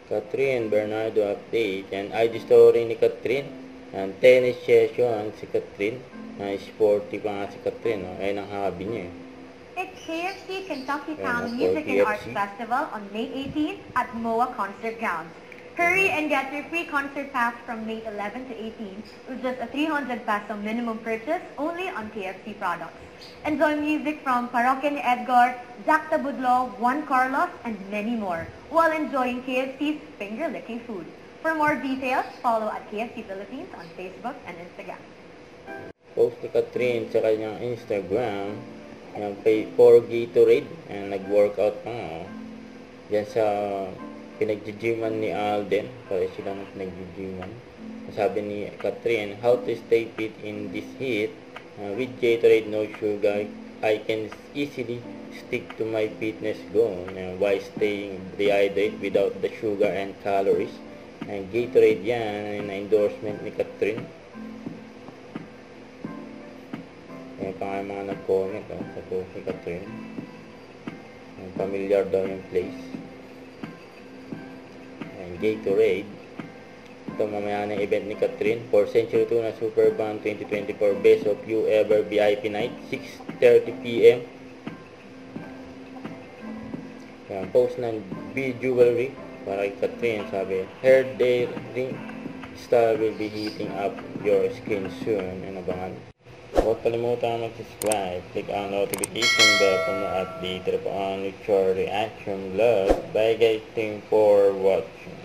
Catherine Bernardo update. And IG story ni Catherine. And tennis session si Catherine. Sporty pa nga si Catherine. No? Ayun ang hobby niya eh. It's KFC Kentucky Ayan, Town for Music and Arts KFC. Festival on May 18th at MOA Concert Grounds. Hurry and get your free concert pass from May 11 to 18 with just a 300 peso minimum purchase only on KFC products. Enjoy music from Parokya ni Edgar, Jack Tabudlo, Juan Carlos, and many more while enjoying KFC's finger-licking food. For more details, follow at KFC Philippines on Facebook and Instagram. Post ni Catherine sa kanyang Instagram yung for Gatorade and nag-workout pa nga. Diyan sa pinag-gyman ni Alden. Pare sila ng pinag-gyman. Sabi ni Catherine, how to stay fit in this heat. With Gatorade, no sugar, I can easily stick to my fitness goal while staying dehydrated without the sugar and calories. And Gatorade yan, na-endorsement ni Catherine. Yan pa nga yung mga nag-comment sa post ni Catherine. Familiar daw yung place. And Gatorade. Ito mamaya na event ni Catherine. For Century Tuna Super Band 2024 Best of You Ever VIP Night. 6:30 PM. Yan, post ng B-Jewelry para kay Catherine. Sabi, hair day ring style will be heating up your skin soon. Ano ba? Huwag kalimutan mag-subscribe. Click ang notification bell para ma-update po ang your reaction vlog. Bye guys, thanks for watching.